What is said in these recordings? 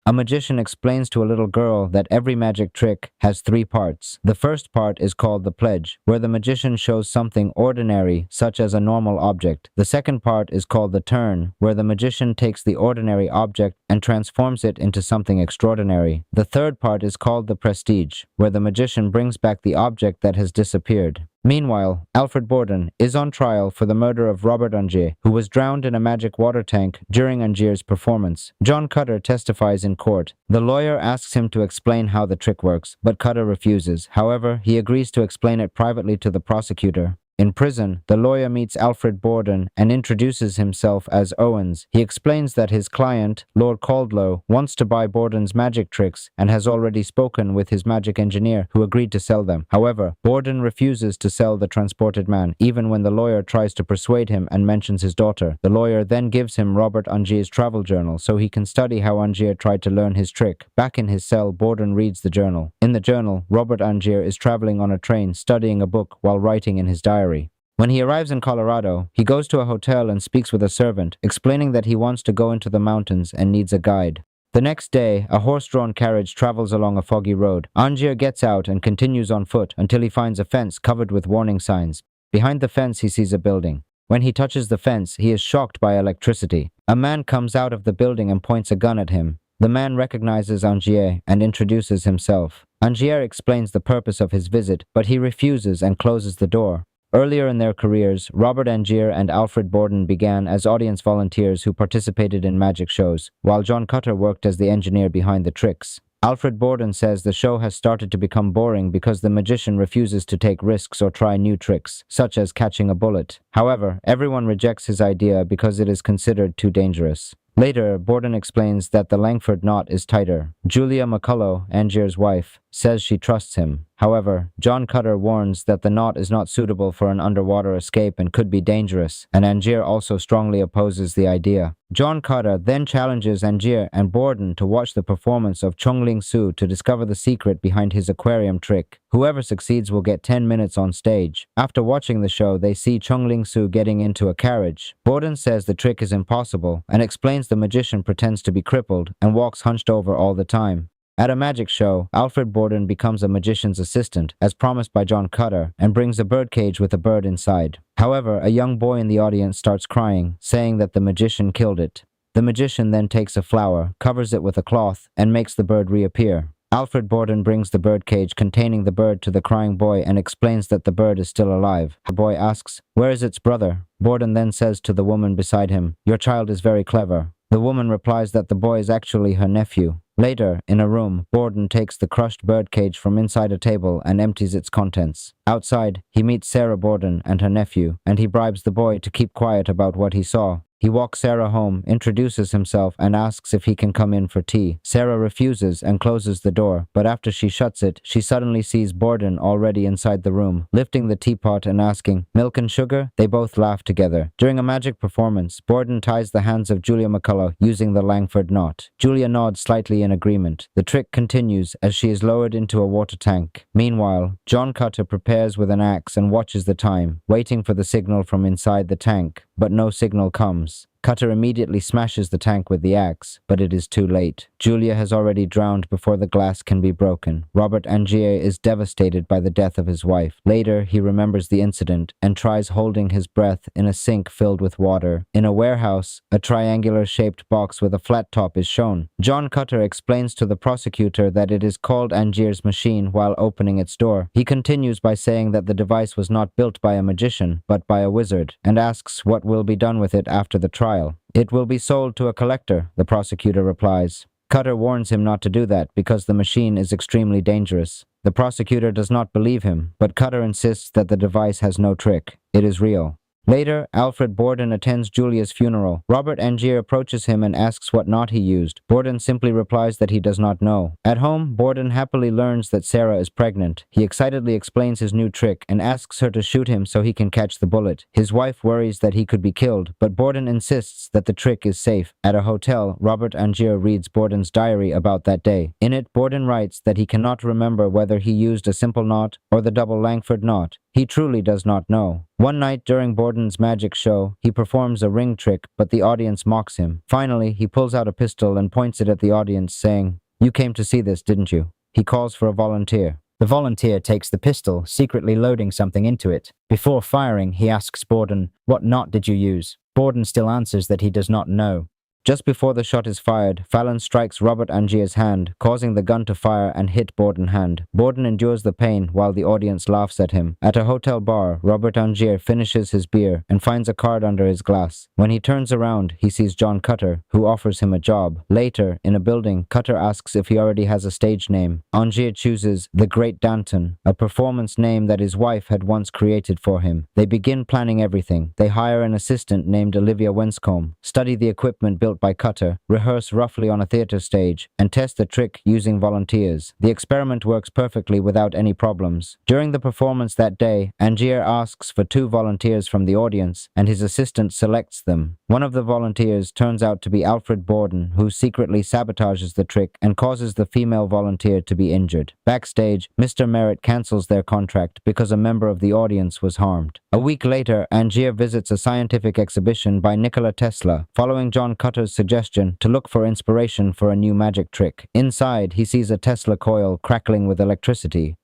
A magician explains to a little girl that every magic trick has 3 parts. The first part is called the pledge, where the magician shows something ordinary, such as a normal object. The second part is called the turn, where the magician takes the ordinary object and transforms it into something extraordinary. The third part is called the prestige, where the magician brings back the object that has disappeared. Meanwhile, Alfred Borden is on trial for the murder of Robert Angier, who was drowned in a magic water tank during Angier's performance. John Cutter testifies in court. The lawyer asks him to explain how the trick works, but Cutter refuses. However, he agrees to explain it privately to the prosecutor. In prison, the lawyer meets Alfred Borden and introduces himself as Owens. He explains that his client, Lord Caldlow, wants to buy Borden's magic tricks and has already spoken with his magic engineer, who agreed to sell them. However, Borden refuses to sell the transported man, even when the lawyer tries to persuade him and mentions his daughter. The lawyer then gives him Robert Angier's travel journal so he can study how Angier tried to learn his trick. Back in his cell, Borden reads the journal. In the journal, Robert Angier is traveling on a train studying a book while writing in his diary. When he arrives in Colorado, he goes to a hotel and speaks with a servant, explaining that he wants to go into the mountains and needs a guide. The next day, a horse-drawn carriage travels along a foggy road. Angier gets out and continues on foot until he finds a fence covered with warning signs. Behind the fence, he sees a building. When he touches the fence, he is shocked by electricity. A man comes out of the building and points a gun at him. The man recognizes Angier and introduces himself. Angier explains the purpose of his visit, but he refuses and closes the door. Earlier in their careers, Robert Angier and Alfred Borden began as audience volunteers who participated in magic shows, while John Cutter worked as the engineer behind the tricks. Alfred Borden says the show has started to become boring because the magician refuses to take risks or try new tricks, such as catching a bullet. However, everyone rejects his idea because it is considered too dangerous. Later, Borden explains that the Langford knot is tighter. Julia McCullough, Angier's wife, says she trusts him. However, John Cutter warns that the knot is not suitable for an underwater escape and could be dangerous, and Angier also strongly opposes the idea. John Cutter then challenges Angier and Borden to watch the performance of Chung-Ling Soo to discover the secret behind his aquarium trick. Whoever succeeds will get 10 minutes on stage. After watching the show, they see Chung-Ling Soo getting into a carriage. Borden says the trick is impossible and explains the magician pretends to be crippled and walks hunched over all the time. At a magic show, Alfred Borden becomes a magician's assistant, as promised by John Cutter, and brings a birdcage with a bird inside. However, a young boy in the audience starts crying, saying that the magician killed it. The magician then takes a flower, covers it with a cloth, and makes the bird reappear. Alfred Borden brings the birdcage containing the bird to the crying boy and explains that the bird is still alive. The boy asks, "Where is its brother?" Borden then says to the woman beside him, "Your child is very clever." The woman replies that the boy is actually her nephew. Later, in a room, Borden takes the crushed birdcage from inside a table and empties its contents. Outside, he meets Sarah Borden and her nephew, and he bribes the boy to keep quiet about what he saw. He walks Sarah home, introduces himself, and asks if he can come in for tea. Sarah refuses and closes the door, but after she shuts it, she suddenly sees Borden already inside the room, lifting the teapot and asking, "Milk and sugar?" They both laugh together. During a magic performance, Borden ties the hands of Julia McCullough using the Langford knot. Julia nods slightly in agreement. The trick continues as she is lowered into a water tank. Meanwhile, John Cutter prepares with an axe and watches the time, waiting for the signal from inside the tank, but no signal comes. Cutter immediately smashes the tank with the axe, but it is too late. Julia has already drowned before the glass can be broken. Robert Angier is devastated by the death of his wife. Later, he remembers the incident and tries holding his breath in a sink filled with water. In a warehouse, a triangular-shaped box with a flat top is shown. John Cutter explains to the prosecutor that it is called Angier's machine while opening its door. He continues by saying that the device was not built by a magician, but by a wizard, and asks what will be done with it after the trial. "It will be sold to a collector," the prosecutor replies. Cutter warns him not to do that because the machine is extremely dangerous. The prosecutor does not believe him, but Cutter insists that the device has no trick. It is real. Later, Alfred Borden attends Julia's funeral. Robert Angier approaches him and asks what knot he used. Borden simply replies that he does not know. At home, Borden happily learns that Sarah is pregnant. He excitedly explains his new trick and asks her to shoot him so he can catch the bullet. His wife worries that he could be killed, but Borden insists that the trick is safe. At a hotel, Robert Angier reads Borden's diary about that day. In it, Borden writes that he cannot remember whether he used a simple knot or the double Langford knot. He truly does not know. One night during Borden's magic show, he performs a ring trick, but the audience mocks him. Finally, he pulls out a pistol and points it at the audience, saying, "You came to see this, didn't you?" He calls for a volunteer. The volunteer takes the pistol, secretly loading something into it. Before firing, he asks Borden, "What knot did you use?" Borden still answers that he does not know. Just before the shot is fired, Fallon strikes Robert Angier's hand, causing the gun to fire and hit Borden's hand. Borden endures the pain while the audience laughs at him. At a hotel bar, Robert Angier finishes his beer and finds a card under his glass. When he turns around, he sees John Cutter, who offers him a job. Later, in a building, Cutter asks if he already has a stage name. Angier chooses The Great Danton, a performance name that his wife had once created for him. They begin planning everything. They hire an assistant named Olivia Wenscombe, study the equipment built by Cutter, rehearse roughly on a theater stage, and test the trick using volunteers. The experiment works perfectly without any problems. During the performance that day, Angier asks for 2 volunteers from the audience, and his assistant selects them. One of the volunteers turns out to be Alfred Borden, who secretly sabotages the trick and causes the female volunteer to be injured. Backstage, Mr. Merritt cancels their contract because a member of the audience was harmed. A week later, Angier visits a scientific exhibition by Nikola Tesla, following John Cutter's suggestion to look for inspiration for a new magic trick. Inside, he sees a Tesla coil crackling with electricity.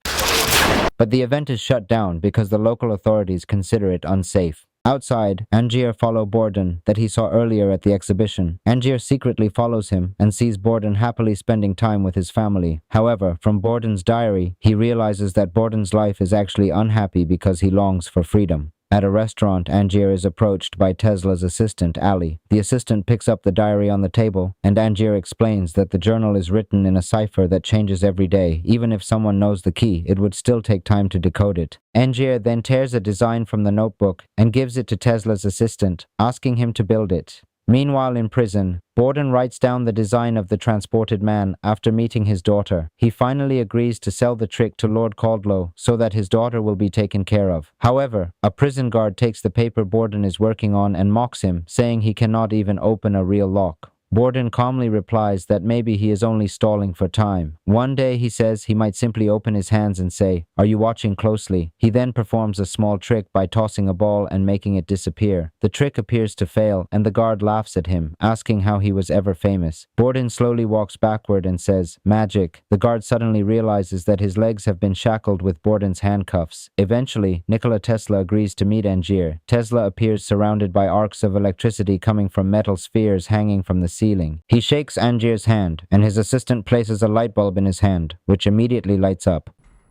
But the event is shut down because the local authorities consider it unsafe. Outside, Angier follows Borden that he saw earlier at the exhibition. Angier secretly follows him and sees Borden happily spending time with his family. However, from Borden's diary, he realizes that Borden's life is actually unhappy because he longs for freedom. At a restaurant, Angier is approached by Tesla's assistant, Ali. The assistant picks up the diary on the table, and Angier explains that the journal is written in a cipher that changes every day. Even if someone knows the key, it would still take time to decode it. Angier then tears a design from the notebook and gives it to Tesla's assistant, asking him to build it. Meanwhile, in prison, Borden writes down the design of the transported man after meeting his daughter. He finally agrees to sell the trick to Lord Caldlow so that his daughter will be taken care of. However, a prison guard takes the paper Borden is working on and mocks him, saying he cannot even open a real lock. Borden calmly replies that maybe he is only stalling for time. One day he says he might simply open his hands and say, "Are you watching closely?" He then performs a small trick by tossing a ball and making it disappear. The trick appears to fail, and the guard laughs at him, asking how he was ever famous. Borden slowly walks backward and says, "Magic." The guard suddenly realizes that his legs have been shackled with Borden's handcuffs. Eventually, Nikola Tesla agrees to meet Angier. Tesla appears surrounded by arcs of electricity coming from metal spheres hanging from the ceiling. He shakes Angier's hand, and his assistant places a light bulb in his hand, which immediately lights up.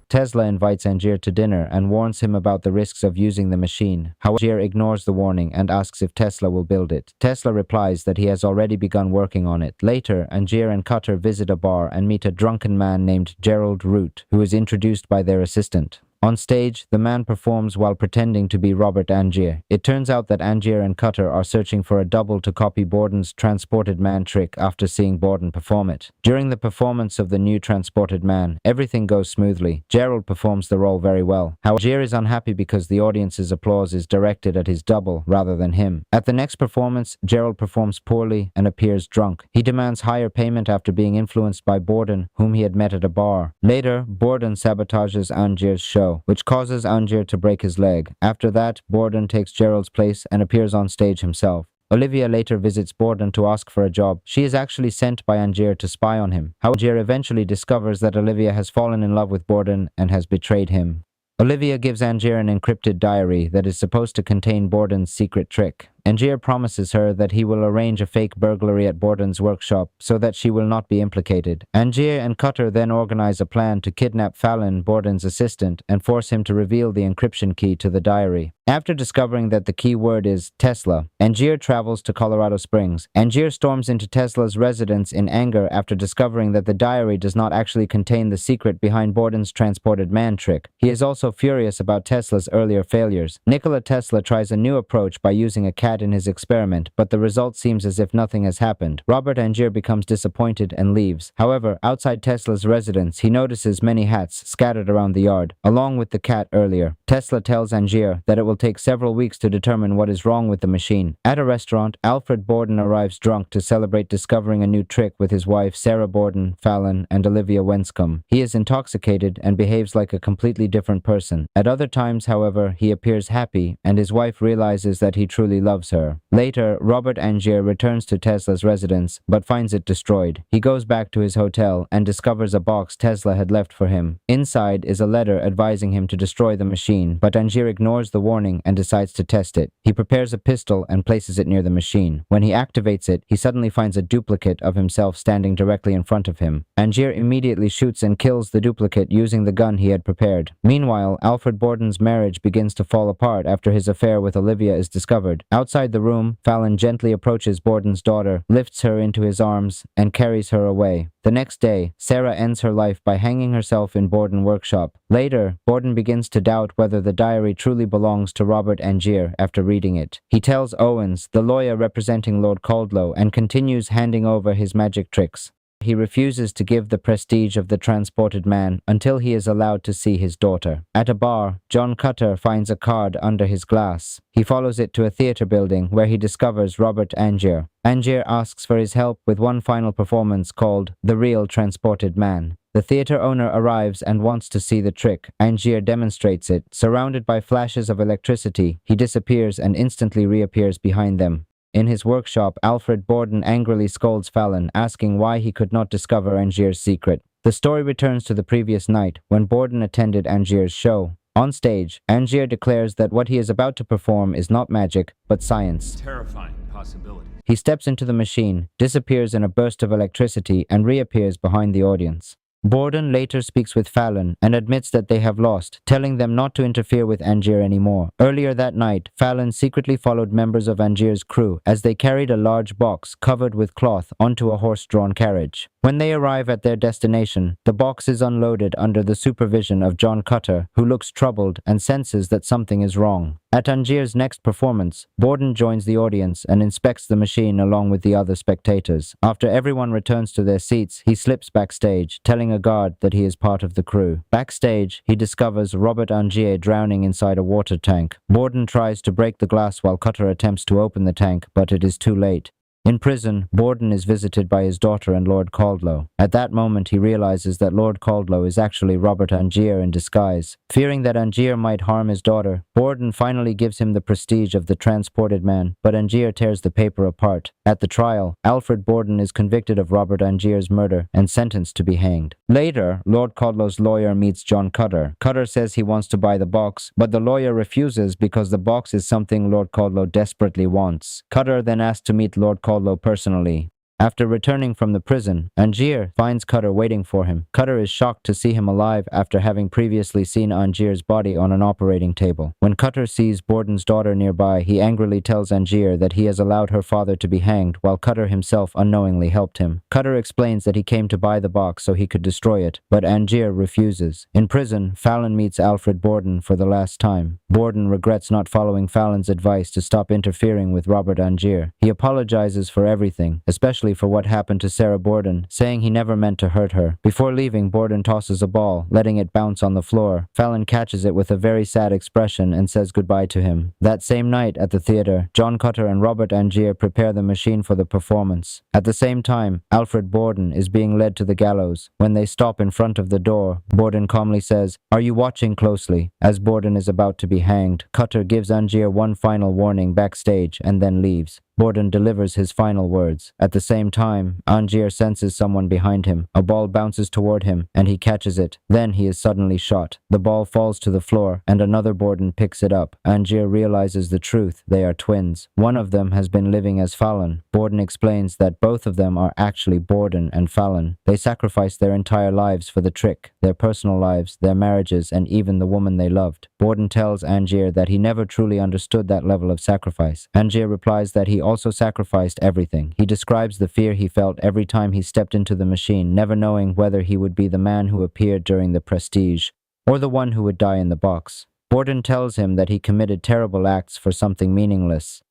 Tesla invites Angier to dinner and warns him about the risks of using the machine. However, Angier ignores the warning and asks if Tesla will build it. Tesla replies that he has already begun working on it. Later, Angier and Cutter visit a bar and meet a drunken man named Gerald Root, who is introduced by their assistant. On stage, the man performs while pretending to be Robert Angier. It turns out that Angier and Cutter are searching for a double to copy Borden's transported man trick after seeing Borden perform it. During the performance of the new transported man, everything goes smoothly. Gerald performs the role very well. However, Angier is unhappy because the audience's applause is directed at his double rather than him. At the next performance, Gerald performs poorly and appears drunk. He demands higher payment after being influenced by Borden, whom he had met at a bar. Later, Borden sabotages Angier's show, which causes Angier to break his leg. After that, Borden takes Gerald's place and appears on stage himself. Olivia later visits Borden to ask for a job. She is actually sent by Angier to spy on him. However, Angier eventually discovers that Olivia has fallen in love with Borden and has betrayed him. Olivia gives Angier an encrypted diary that is supposed to contain Borden's secret trick. Angier promises her that he will arrange a fake burglary at Borden's workshop so that she will not be implicated. Angier and Cutter then organize a plan to kidnap Fallon, Borden's assistant, and force him to reveal the encryption key to the diary. After discovering that the key word is Tesla, Angier travels to Colorado Springs. Angier storms into Tesla's residence in anger after discovering that the diary does not actually contain the secret behind Borden's transported man trick. He is also furious about Tesla's earlier failures. Nikola Tesla tries a new approach by using a cat cat in his experiment, but the result seems as if nothing has happened. Robert Angier becomes disappointed and leaves. However, outside Tesla's residence, he notices many hats scattered around the yard, along with the cat earlier. Tesla tells Angier that it will take several weeks to determine what is wrong with the machine. At a restaurant, Alfred Borden arrives drunk to celebrate discovering a new trick with his wife Sarah Borden, Fallon, and Olivia Wenscombe. He is intoxicated and behaves like a completely different person. At other times, however, he appears happy, and his wife realizes that he truly loves her. Later, Robert Angier returns to Tesla's residence, but finds it destroyed. He goes back to his hotel and discovers a box Tesla had left for him. Inside is a letter advising him to destroy the machine, but Angier ignores the warning and decides to test it. He prepares a pistol and places it near the machine. When he activates it, he suddenly finds a duplicate of himself standing directly in front of him. Angier immediately shoots and kills the duplicate using the gun he had prepared. Meanwhile, Alfred Borden's marriage begins to fall apart after his affair with Olivia is discovered. Outside the room, Fallon gently approaches Borden's daughter, lifts her into his arms, and carries her away. The next day, Sarah ends her life by hanging herself in Borden workshop. Later, Borden begins to doubt whether the diary truly belongs to Robert Angier after reading it. He tells Owens, the lawyer representing Lord Caldlow, and continues handing over his magic tricks. He refuses to give the prestige of the transported man until he is allowed to see his daughter. At a bar, John Cutter finds a card under his glass. He follows it to a theater building where he discovers Robert Angier. Angier asks for his help with one final performance called The Real Transported Man. The theater owner arrives and wants to see the trick. Angier demonstrates it. Surrounded by flashes of electricity, he disappears and instantly reappears behind them. In his workshop, Alfred Borden angrily scolds Fallon, asking why he could not discover Angier's secret. The story returns to the previous night, when Borden attended Angier's show. On stage, Angier declares that what he is about to perform is not magic, but science. Terrifying possibilities. He steps into the machine, disappears in a burst of electricity, and reappears behind the audience. Borden later speaks with Fallon and admits that they have lost, telling them not to interfere with Angier anymore. Earlier that night, Fallon secretly followed members of Angier's crew as they carried a large box covered with cloth onto a horse-drawn carriage. When they arrive at their destination, the box is unloaded under the supervision of John Cutter, who looks troubled and senses that something is wrong. At Angier's next performance, Borden joins the audience and inspects the machine along with the other spectators. After everyone returns to their seats, he slips backstage, telling a guard that he is part of the crew. Backstage, he discovers Robert Angier drowning inside a water tank. Borden tries to break the glass while Cutter attempts to open the tank, but it is too late. In prison, Borden is visited by his daughter and Lord Caldlow. At that moment, he realizes that Lord Caldlow is actually Robert Angier in disguise. Fearing that Angier might harm his daughter, Borden finally gives him the prestige of the transported man, but Angier tears the paper apart. At the trial, Alfred Borden is convicted of Robert Angier's murder and sentenced to be hanged. Later, Lord Caldlow's lawyer meets John Cutter. Cutter says he wants to buy the box, but the lawyer refuses because the box is something Lord Caldlow desperately wants. Cutter then asks to meet Lord Caldlow personally. After returning from the prison, Angier finds Cutter waiting for him. Cutter is shocked to see him alive after having previously seen Angier's body on an operating table. When Cutter sees Borden's daughter nearby, he angrily tells Angier that he has allowed her father to be hanged, while Cutter himself unknowingly helped him. Cutter explains that he came to buy the box so he could destroy it, but Angier refuses. In prison, Fallon meets Alfred Borden for the last time. Borden regrets not following Fallon's advice to stop interfering with Robert Angier. He apologizes for everything, especially for what happened to Sarah Borden, saying he never meant to hurt her. Before leaving, Borden tosses a ball, letting it bounce on the floor. Fallon catches it with a very sad expression and says goodbye to him. That same night at the theater, John Cutter and Robert Angier prepare the machine for the performance. At the same time, Alfred Borden is being led to the gallows. When they stop in front of the door, Borden calmly says, "Are you watching closely?" As Borden is about to be hanged, Cutter gives Angier one final warning backstage and then leaves. Borden delivers his final words. At the same time, Angier senses someone behind him. A ball bounces toward him, and he catches it. Then he is suddenly shot. The ball falls to the floor, and another Borden picks it up. Angier realizes the truth. They are twins. One of them has been living as Fallon. Borden explains that both of them are actually Borden and Fallon. They sacrificed their entire lives for the trick, their personal lives, their marriages, and even the woman they loved. Borden tells Angier that he never truly understood that level of sacrifice. Angier replies that he also sacrificed everything. He describes the fear he felt every time he stepped into the machine, never knowing whether he would be the man who appeared during the prestige, or the one who would die in the box. Borden tells him that he committed terrible acts for something meaningless.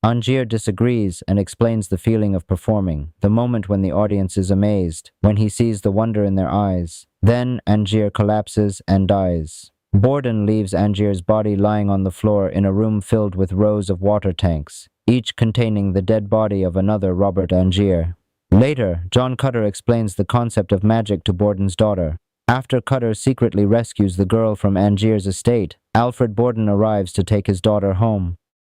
Angier disagrees and explains the feeling of performing, the moment when the audience is amazed, when he sees the wonder in their eyes. Then Angier collapses and dies. Borden leaves Angier's body lying on the floor in a room filled with rows of water tanks, each containing the dead body of another Robert Angier. Later, John Cutter explains the concept of magic to Borden's daughter. After Cutter secretly rescues the girl from Angier's estate, Alfred Borden arrives to take his daughter home.